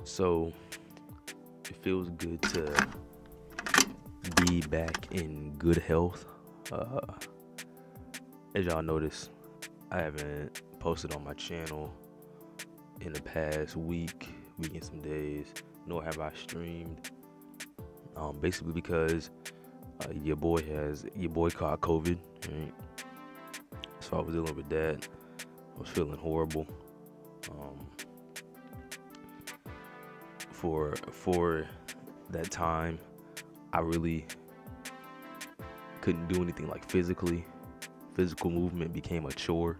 So it feels good to be back in good health. Uh, as y'all notice, I haven't posted on my channel in the past week and some days, nor have I streamed. Basically because your boy caught COVID, right? So I was dealing with that. I was feeling horrible. Um, for that time, I really couldn't do anything like physically. Physical movement became a chore,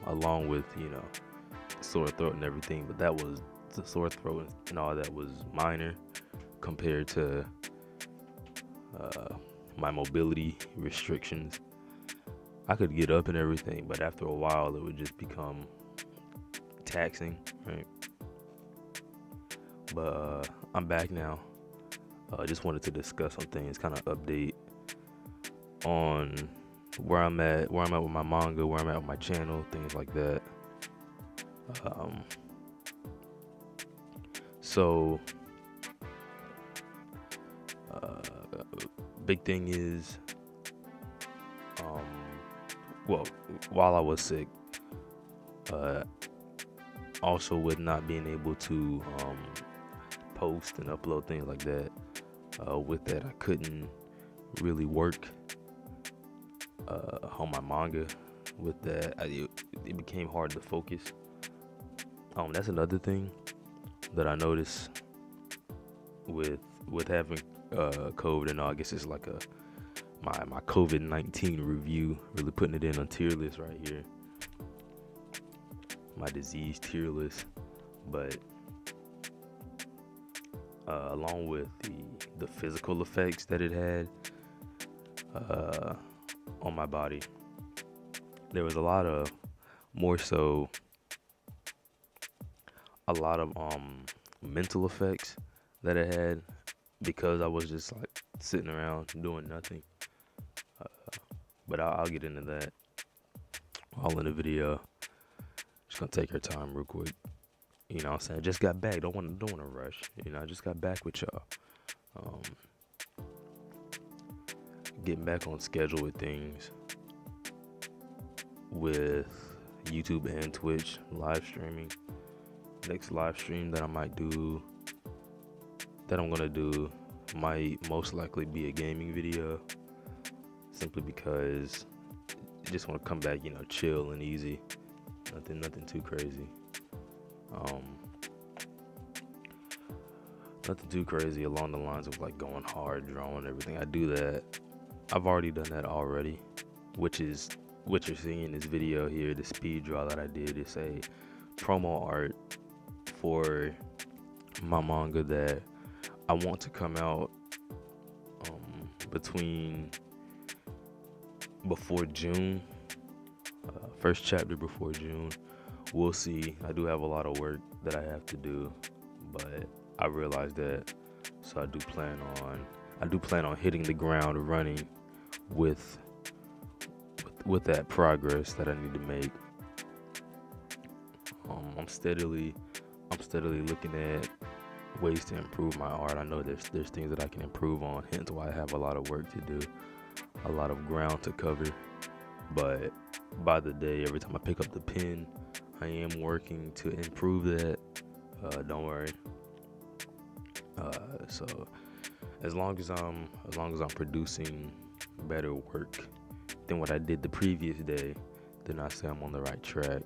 along with sore throat and everything. But that was the sore throat and all that was minor compared to my mobility restrictions. I could get up and everything, but after a while, it would just become taxing, right? But I'm back now. I just wanted to discuss some things, kind of update on where I'm at with my manga, where I'm at with my channel, things like that. Um, so, big thing is, well, while I was sick, also with not being able to post and upload things like that, with that I couldn't really work on my manga. With that, it became hard to focus. That's another thing that I noticed with having COVID and all. I guess it's like my COVID-19 review, really putting it in a tier list right here. My disease tier list, but along with the physical effects that it had on my body, there was a lot of mental effects that it had, because I was just like sitting around doing nothing. But I'll get into that all in the video. Just gonna take our time real quick. You know what I'm saying? Just got back. Don't wanna rush. I just got back with y'all. Getting back on schedule with things, with YouTube and Twitch live streaming. Next live stream that I'm gonna do might most likely be a gaming video, simply because I just want to come back, chill and easy. Nothing too crazy. Nothing too crazy along the lines of like going hard, drawing everything. I do that. I've already done that already, which is what you're seeing in this video here. The speed draw that I did is a promo art for my manga that I want to come out before June. First chapter before June. We'll see. I do have a lot of work that I have to do, but I realize that, so I do plan on hitting the ground running with that progress that I need to make. I'm steadily looking at ways to improve my art. I know there's things that I can improve on, hence why I have a lot of work to do, a lot of ground to cover. But by the day, every time I pick up the pen, I am working to improve that. Don't worry. So as long as I'm producing better work than what I did the previous day, then I say I'm on the right track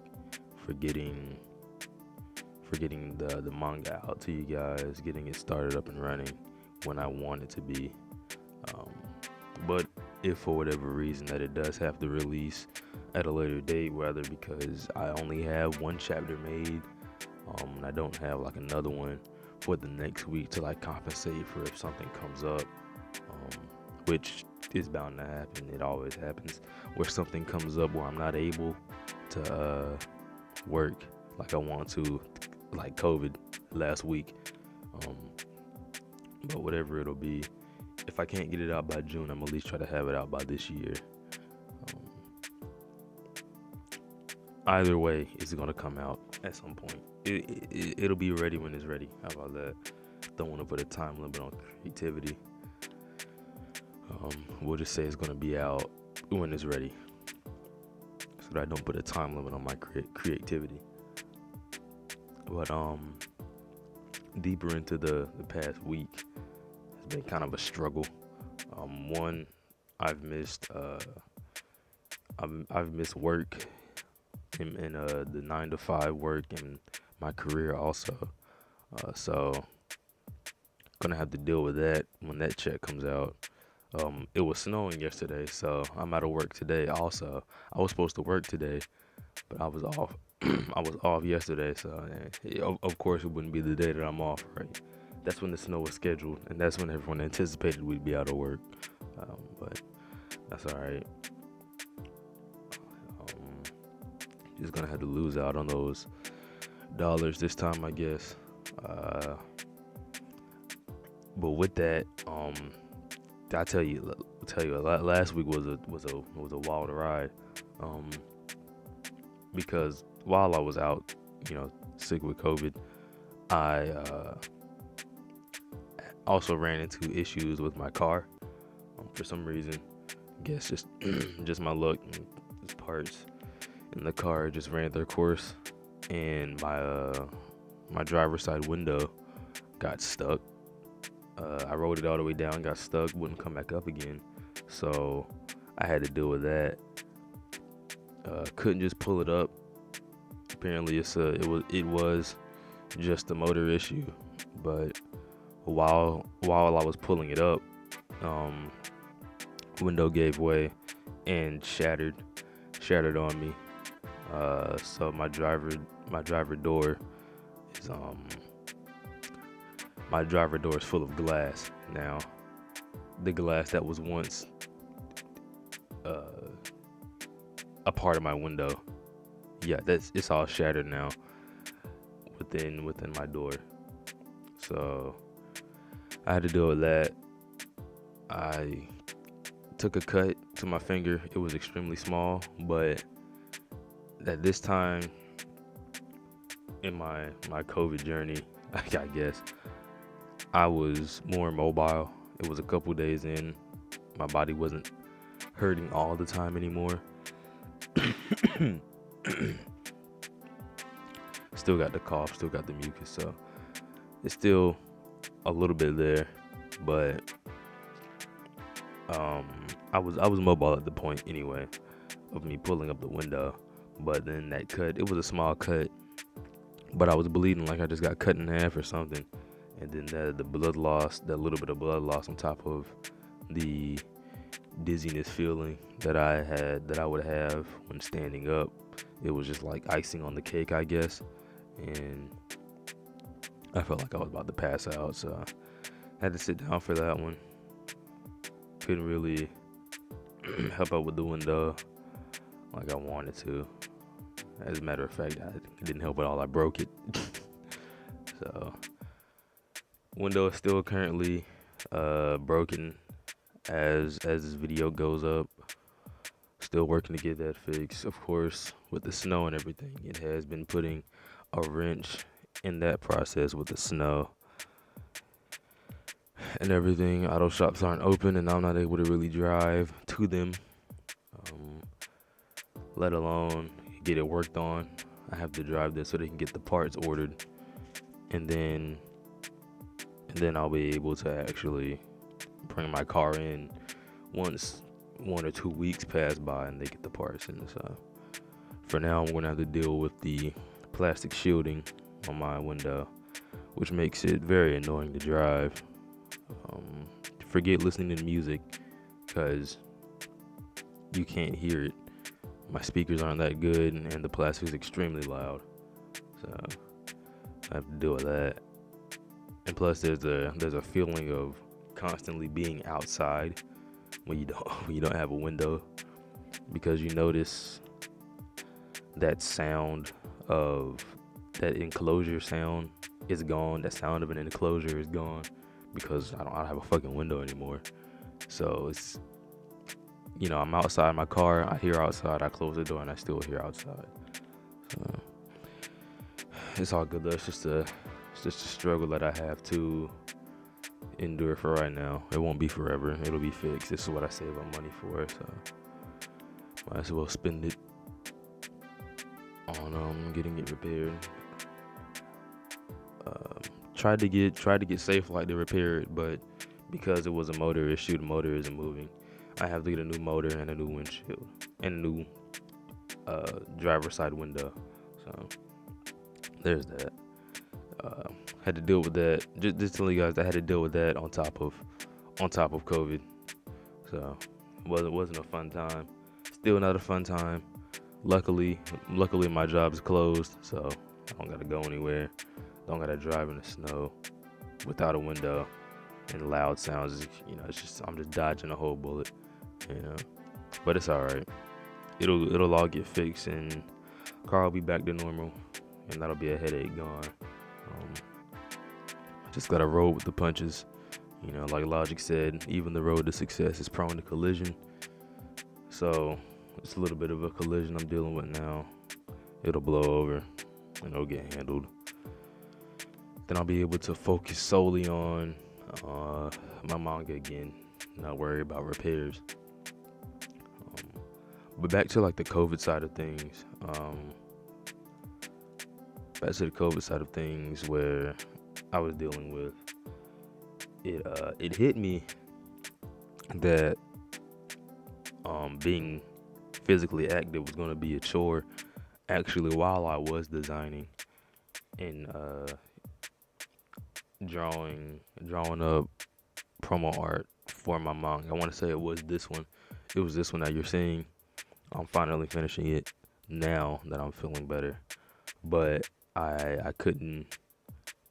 for getting the manga out to you guys, getting it started up and running when I want it to be. But if for whatever reason that it does have to release at a later date, whether because I only have one chapter made, and I don't have like another one for the next week to like compensate for if something comes up, which is bound to happen. It always happens where something comes up where I'm not able to work like I want to, like COVID last week. But whatever it'll be, if I can't get it out by June, I'm at least try to have it out by this year. either way, it's gonna come out at some point. It'll be ready when it's ready. How about that? Don't want to put a time limit on creativity. We'll just say it's gonna be out when it's ready, so that I don't put a time limit on my creativity. But deeper into the past week has been kind of a struggle. One, I've missed I've missed work in the 9 to 5 work and my career also. So gonna have to deal with that when that check comes out. It was snowing yesterday, so I'm out of work today. Also, I was supposed to work today, but I was off. I was off yesterday, so of course it wouldn't be the day that I'm off, right? That's when the snow was scheduled, and that's when everyone anticipated we'd be out of work. But that's all right. Just gonna have to lose out on those dollars this time, I guess. But with that, I tell you, last week was a wild ride. Because while I was out, sick with COVID, I also ran into issues with my car. For some reason, I guess just my luck, and just parts in the car just ran their course, and my driver's side window got stuck. I rolled it all the way down, got stuck, wouldn't come back up again. So I had to deal with that. Couldn't just pull it up. Apparently, it was just a motor issue. But while I was pulling it up, window gave way and shattered on me. So my driver door is my driver door is full of glass now. The glass that was once a part of my window, it's all shattered now within my door. So I had to deal with that. I took a cut to my finger. It was extremely small, but at this time in my COVID journey, I guess, I was more mobile. It was a couple days in. My body wasn't hurting all the time anymore. Still got the cough, still got the mucus, so it's still a little bit there, but I was mobile at the point anyway of me pulling up the window. But then that cut, it was a small cut, but I was bleeding like I just got cut in half or something. And then the blood loss, that little bit of blood loss on top of the dizziness feeling that I would have when standing up, it was just like icing on the cake, I guess. And I felt like I was about to pass out, so I had to sit down for that one. Couldn't really help out with the window like I wanted to. As a matter of fact, I didn't help at all. I broke it. So window is still currently broken as this video goes up. Still working to get that fixed. Of course, with the snow and everything, it has been putting a wrench in that process with the snow and everything. Auto shops aren't open, and I'm not able to really drive to them, let alone get it worked on. I have to drive there so they can get the parts ordered, and then I'll be able to actually bring my car in once 1 or 2 weeks pass by and they get the parts in. So for now, I'm gonna have to deal with the plastic shielding on my window, which makes it very annoying to drive. Forget listening to music because you can't hear it. My speakers aren't that good, and the plastic is extremely loud. So I have to deal with that. And plus, there's a feeling of constantly being outside when you don't have a window, because you notice that sound of that enclosure sound is gone. That sound of an enclosure is gone because I don't have a fucking window anymore. So it's, I'm outside my car, I hear outside, I close the door, and I still hear outside. So it's all good though. It's just a struggle that I have to endure for right now. It won't be forever. It'll be fixed. This is what I save my money for. So might as well spend it on getting it repaired. Tried to get Safelite to repair it, but because it was a motor issue, the motor isn't moving. I have to get a new motor and a new windshield and a new driver's side window. So there's that. Had to deal with that. Just telling you guys, I had to deal with that on top of COVID. So it wasn't a fun time. Still not a fun time. Luckily my job is closed, so I don't gotta go anywhere. Don't gotta drive in the snow without a window and loud sounds. It's just I'm just dodging a whole bullet. But it's all right. It'll all get fixed and car will be back to normal, and that'll be a headache gone. Just gotta roll with the punches. Like Logic said, even the road to success is prone to collision. So it's a little bit of a collision I'm dealing with now. It'll blow over and it'll get handled. Then I'll be able to focus solely on my manga again, not worry about repairs. But back to like the COVID side of things. Where I was dealing with it hit me that being physically active was going to be a chore. Actually, while I was designing and drawing up promo art for my manga, I want to say it was this one that you're seeing. I'm finally finishing it now that I'm feeling better, but I couldn't.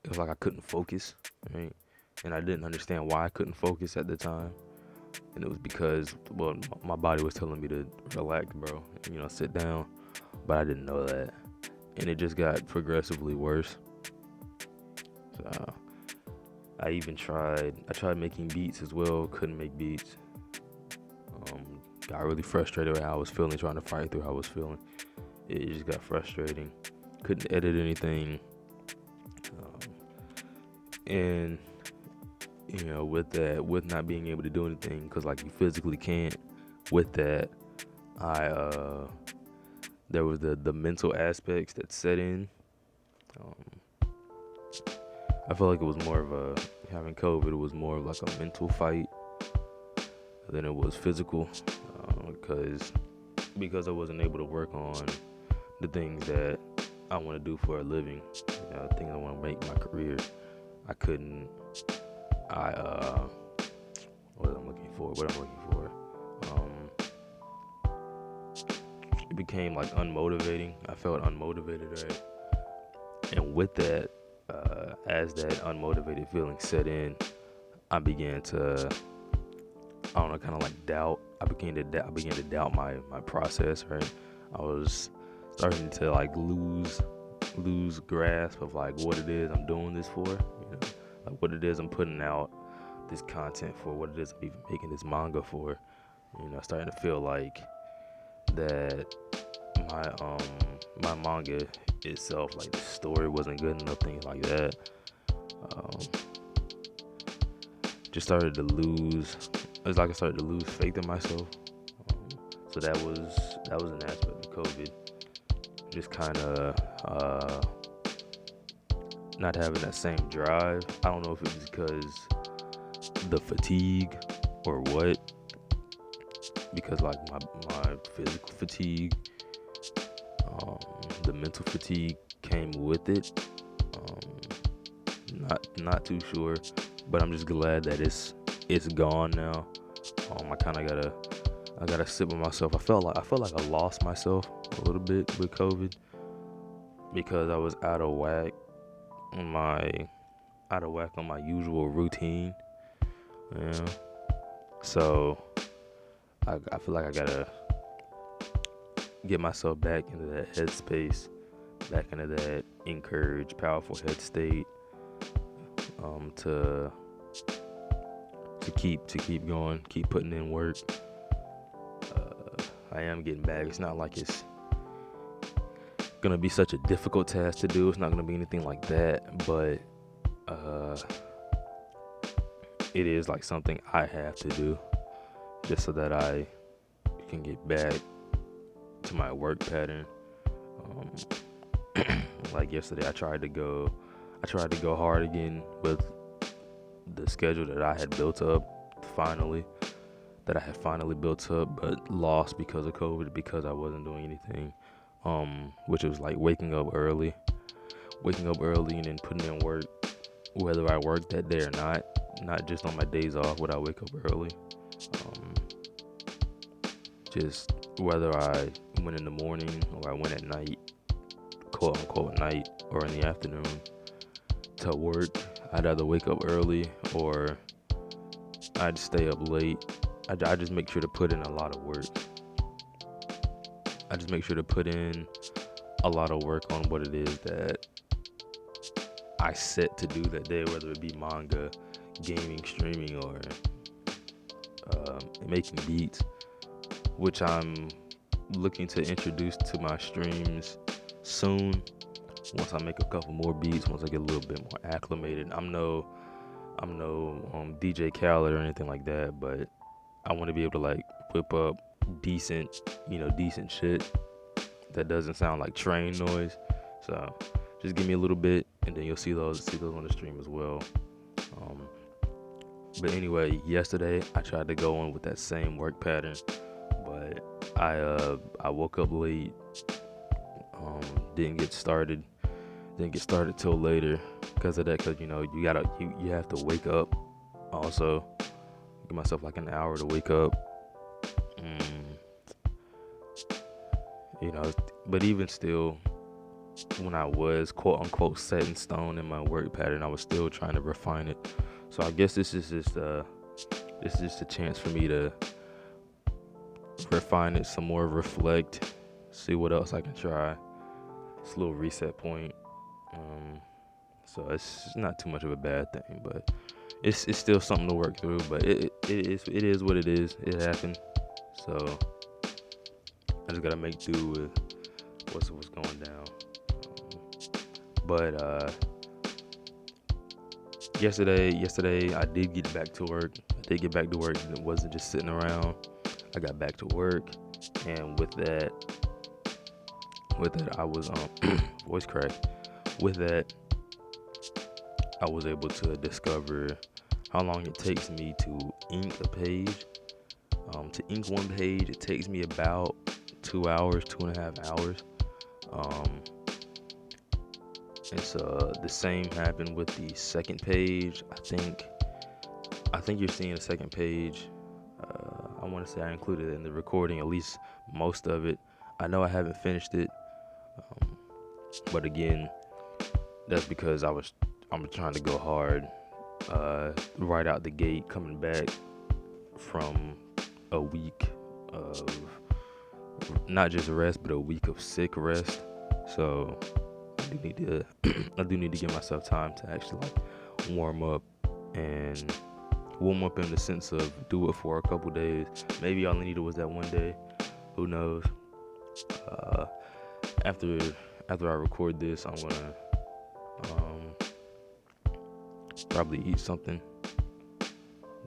It was like I couldn't focus, right? And I didn't understand why I couldn't focus at the time. And it was because, my body was telling me to relax, bro. Sit down. But I didn't know that. And it just got progressively worse. So I tried making beats as well. Couldn't make beats. Got really frustrated with how I was feeling, trying to fight through how I was feeling. It just got frustrating. Couldn't edit anything. And with not being able to do anything, because like you physically can't. With that, there was the mental aspects that set in. I feel like it was more of having COVID. It was more of like a mental fight than it was physical, because I wasn't able to work on the things that I want to do for a living. The things I want to make my career. I couldn't. What I'm looking for. It became like unmotivating. I felt unmotivated, right? And with that, as that unmotivated feeling set in, I began to, kind of like doubt. I began to doubt my process, right? I was starting to like lose grasp of like what it is I'm doing this for, like what it is I'm putting out this content for, what it is I'm even making this manga for. Starting to feel like that my manga itself, like the story wasn't good enough, things like that. Just started to lose. It's like I started to lose faith in myself. So that was an aspect of COVID. Just kind of not having that same drive. I don't know if it was because the fatigue or what. Because like my physical fatigue, the mental fatigue came with it. Not too sure, but I'm just glad that it's gone now. I gotta sit with myself. I felt like I lost myself a little bit with COVID because I was out of whack on my usual routine. So I feel like I gotta get myself back into that headspace, back into that encouraged, powerful head state, to keep going, keep putting in work. I am getting back. It's not like it's gonna be such a difficult task to do. It's not gonna be anything like that, but it is like something I have to do just so that I can get back to my work pattern. Like yesterday, I tried to go hard again with the schedule that I had built up that I had finally built up, but lost because of COVID, because I wasn't doing anything. Which was like waking up early and then putting in work, whether I worked that day or not just on my days off would I wake up early. Just whether I went in the morning or I went at night, quote unquote night, or in the afternoon to work, I'd either wake up early or I'd stay up late. I just make sure to put in a lot of work. I just make sure to put in a lot of work on what it is that I set to do that day, whether it be manga, gaming, streaming, or making beats, which I'm looking to introduce to my streams soon. Once I make a couple more beats, once I get a little bit more acclimated. I'm no DJ Khaled or anything like that, but I want to be able to like whip up decent shit that doesn't sound like train noise. So just give me a little bit, and then you'll see those on the stream as well. But anyway, yesterday I tried to go on with that same work pattern, but I woke up late. Didn't get started till later because of that. Because you have to wake up. Also, give myself like an hour to wake up. But even still, when I was quote unquote set in stone in my work pattern, I was still trying to refine it. So I guess this is just a chance for me to refine it some more, reflect, see what else I can try. It's a little reset point. So it's not too much of a bad thing, but it's still something to work through. But it is what it is. It happened. So I just gotta make do with what's going down. But yesterday I did get back to work. And it wasn't just sitting around. I got back to work, and with that I was voice crack. With that, I was able to discover how long it takes me to ink a page. To ink one page, it takes me about 2 hours, 2.5 hours. And so the same happened with the second page. I think you're seeing the second page. I want to say I included it in the recording, at least most of it. I know I haven't finished it, but again, that's because I'm trying to go hard right out the gate, coming back from a week of not just rest, but a week of sick rest. So I do need to give myself time to actually like warm up in the sense of do it for a couple days. Maybe all I needed was that one day. Who knows? After I record this, I'm gonna probably eat something.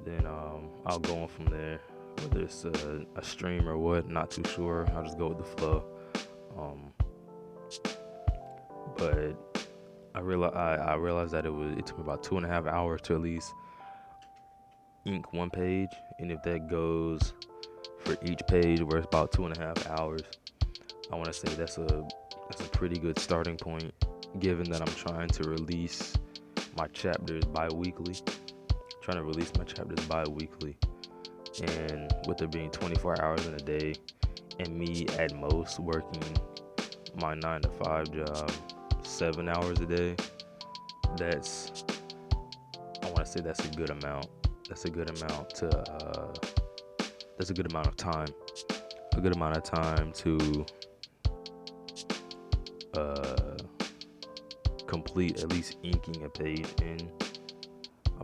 Then I'll go on from there. Whether it's a stream or what, not too sure. I'll just go with the flow. But I realized that it took me about 2.5 hours to at least ink one page, and if that goes for each page where it's about 2.5 hours, I want to say that's a pretty good starting point, given that I'm trying to release my chapters bi-weekly. And with there being 24 hours in a day, and me at most working my 9-to-5 job 7 hours a day, I want to say that's a good amount. That's a good amount of time. A good amount of time to complete at least inking a page in.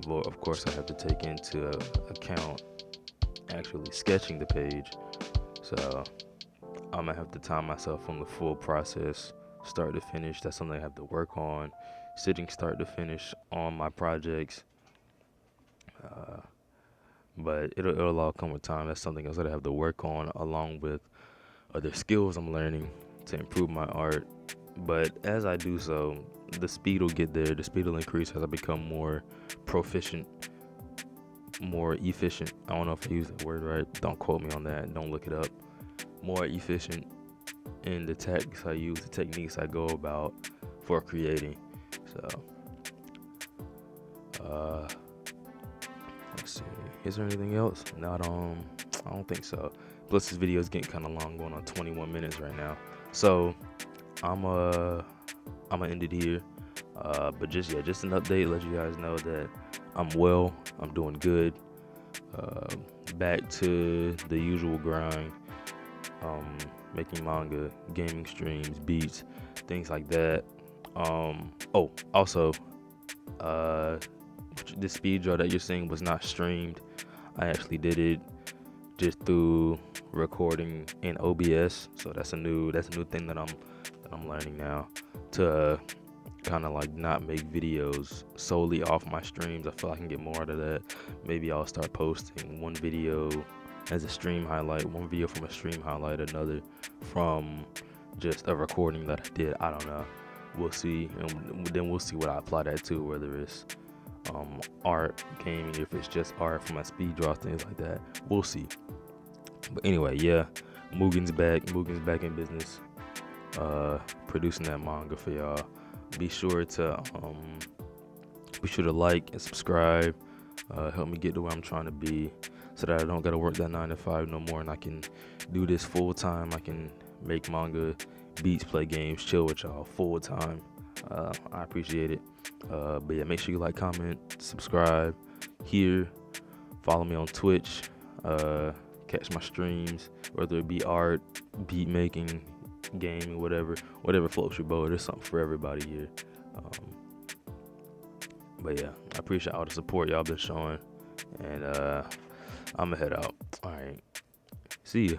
Of course, I have to take into account actually sketching the page. So I'm gonna have to time myself on the full process start to finish. That's something I have to work on, sitting start to finish on my projects. Uh, but it'll all come with time. That's something else that I have to work on, along with other skills I'm learning to improve my art. But as I do so, the speed will get there. The speed will increase as I become more proficient, more efficient. I don't know if I use that word right. Don't quote me on that. Don't look it up. More efficient in the tactics I use, the techniques I go about for creating. So, let's see. Is there anything else? No, I don't think so. Plus, this video is getting kind of long, going on 21 minutes right now. So, I'm gonna end it here. But just an update, let you guys know that I'm well. I'm doing good. Back to the usual grind. Making manga, gaming streams, beats, things like that. Also, the speed draw that you're seeing was not streamed. I actually did it just through recording in OBS. So that's a new thing that I'm learning now, to kind of like not make videos solely off my streams. I feel I can get more out of that. Maybe I'll start posting one video as a stream highlight, one video from a stream highlight, another from just a recording that I did. I don't know. We'll see. And then we'll see what I apply that to, whether it's art, gaming, if it's just art for my speed draw, things like that. We'll see. But anyway, yeah, Mugen's back in business. Producing that manga for y'all. Be sure to like and subscribe. Help me get to where I'm trying to be, so that I don't gotta work that 9 to 5 no more, and I can do this full time. I can make manga, beats, play games, chill with y'all full time. I appreciate it. But yeah, make sure you like, comment, subscribe here, follow me on Twitch, catch my streams, whether it be art, beat making, gaming, whatever floats your boat. There's something for everybody here. But yeah, I appreciate all the support y'all been showing, and I'm gonna head out. All right, see ya.